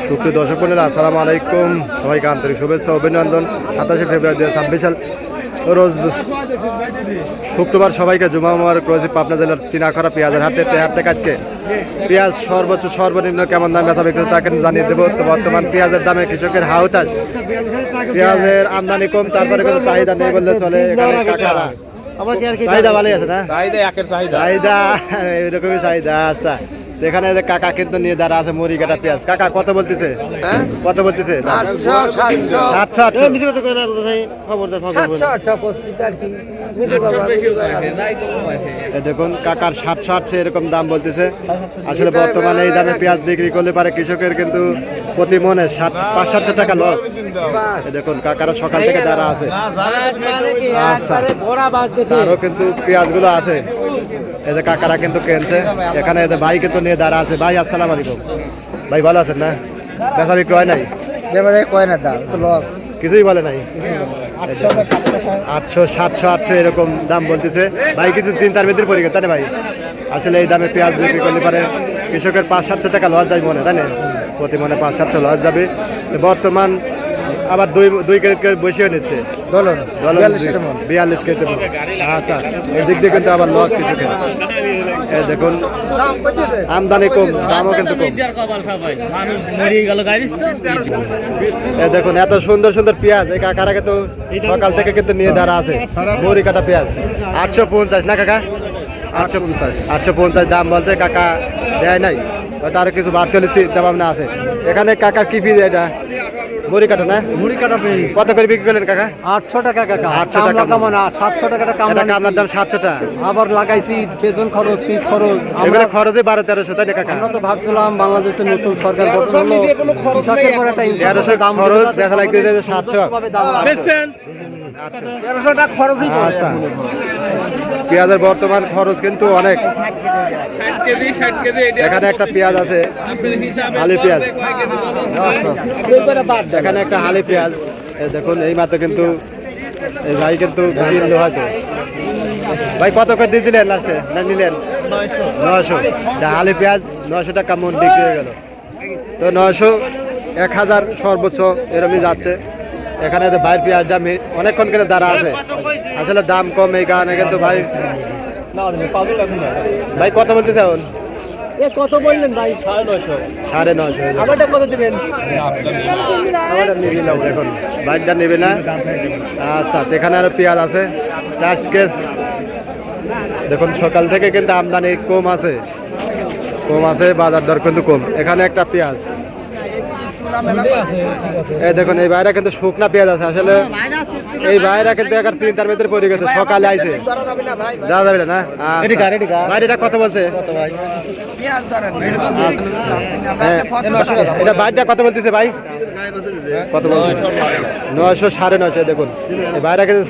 সুপ্রিয় দর্শক বন্ধুরা, আসসালামু আলাইকুম। সবাইকে আন্তরিক শুভেচ্ছা অভিনন্দন। 27 ফেব্রুয়ারি 2026 সাল রোজ শুক্রবার সবাইকে জুমা মুবারক রয়েছে। পাবনা জেলার চিনাখরা পেঁয়াজের হাটে থেকে আজকে পেঁয়াজ সর্বোচ্চ সর্বনিম্ন কেমন দাম ব্যথা বিক্রি তাকে জানিয়ে দেবো। তো বর্তমান পেঁয়াজের দামে কৃষকের হাউতাস, পেঁয়াজের আমদানি কম, তারপরে কোনো চাহিদা নেই বললে চলে। এখানে কাকারা চাহিদা ভালোই আছে না? চাহিদা এরকমই চাহিদা। আচ্ছা, এখানে কাকা কিন্তু নিয়ে দাঁড়া আছে মুড়ি কাটা পেঁয়াজ। কাকা কত বলতেছে? কত বলতেছে? 700। দেখুন কাকার 700 এরকম দাম বলতেছে। আসলে বর্তমানে এই দামে পেঁয়াজ বিক্রি করলে পারে কৃষকের কিন্তু প্রতি মনে 500-700 টাকা লস। দেখুন কাকারা সকাল থেকে দাঁড়া আছে। আচ্ছা, আরো কিন্তু পেঁয়াজ গুলো আছে। এদের কাকারা কিন্তু কিনছে। এখানে এদের ভাই কিন্তু নিয়ে দাঁড়া আছে। ভাই আসসালামু আলাইকুম। ভাই ভালো আছেন না? বেচা বিক্রি হয় নাই? কিছুই বলে নাই। 800-700 এরকম দাম বলতেছে। ভাই কিন্তু চিন্তার ভিতরে পড়ে গেছে, তাই না ভাই? আসলে এই দামে পেঁয়াজ বিক্রি করলে পারে কৃষকের 500-700 টাকা লস যায় মনে, তাই না? প্রতি মনে 500-700 লস যাবে। বর্তমান আবার দুই কেজি বসিয়ে নিচ্ছে 42 কেজি। আচ্ছা, এদিক দিয়ে কিন্তু আবার লস কৃষকের। দেখুন আমদানি কম, দামও কিন্তু কম। দেখুন এত সুন্দর সুন্দর পেঁয়াজ এই কাকারা কিন্তু সকাল থেকে কিন্তু নিয়ে দাঁড়া আছে। মুড়ি কাটা পেঁয়াজ 850 না কাকা? 850 দাম বলছে। কাকা দেয় নাই, তার কিছু বাড়তে হলে চিন্তা ভাবনা আছে। এখানে কাকার কি ফিজ? এটা মুড়ি কাটা না? মুড়ি কাটা কত করে বিক্রি করলেন কাকা? 800 টাকা কাকা। 800 টাকা মানে 700 টাকা কামলার দাম 700 টাকা। আবার লাগাইছি বেতন খরচ, পিস খরচ, এগুলো খরচে 1200-1300 তাই না কাকা? আমরা তো ভাবছিলাম বাংলাদেশের নতুন সরকার গঠন হলো, কৃষকের পর একটা 1300 খরচ বেচা লাগতে 700। আচ্ছা, পেঁয়াজের বর্তমান খরচ কিন্তু অনেক। এখানে একটা পেঁয়াজ আছে হালি পেঁয়াজ। এখানে একটা হালি পেঁয়াজ দেখুন এই মাত্র কিন্তু এই ভাই কিন্তু কিনলো হয়তো। ভাই কত করে দিয়ে দিলেন লাস্টে? না নিলেন 900। হালি পেঁয়াজ 900 টাকা মন বিক্রি হয়ে গেল। তো 900 1000 সর্বোচ্চ এরমই যাচ্ছে। এখানে তো ভাইয়ের পেঁয়াজ দাম অনেকক্ষণ করে দাঁড়া আছে। আসলে দাম কম এই কারণে কিন্তু ভাই কত বলতেছে এখন? কত বললেন ভাই? 950। আমারটা কত দিবেন? আমারটা নিবি না, দেখুন বাইকটা নেবে না। আচ্ছা, এখানে আরো পেঁয়াজ আছে। আজকে দেখুন সকাল থেকে কিন্তু আমদানি কম আছে, বাজার দর কিন্তু কম। এখানে একটা পেঁয়াজ এই দেখুন, এই বাইরে কিন্তু শুকনা পেঁয়াজ আছে। আসলে এই বাইরে কিন্তু একটা চিন্তার ভিতরে পড়ে গেছে। সকালে আইছে যাওয়া যাবে না। বাইরেটা কত বলছে? এটা বাইরটা কত বলতেছে ভাই? কত বলছে? 900 950। দেখুন এই বাইরে কিন্তু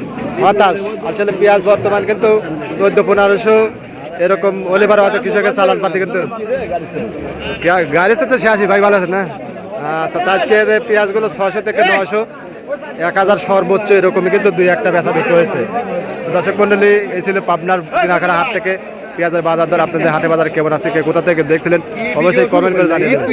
হতাশ। আসলে পেঁয়াজ বর্তমান কিন্তু 1400-1500 এরকম হলে পারে হয়তো কৃষকের চালান পাতি কিন্তু গাড়িতে তো 86। ভাই ভালো আছে না? আচ্ছা, আজকে পেঁয়াজগুলো 600 থেকে 900, 1000 সর্বোচ্চ এরকমই কিন্তু 2-1টা ব্যথা বিক্রি হয়েছে। দর্শক মন্ডলী, এই ছিল পাবনার চিনাখরা হাট থেকে পেঁয়াজের বাজার দর। আপনাদের হাটে বাজার কেমন আছে, কে কোথা থেকে দেখছিলেন অবশ্যই কমেন্ট করে জানিয়ে দেবেন।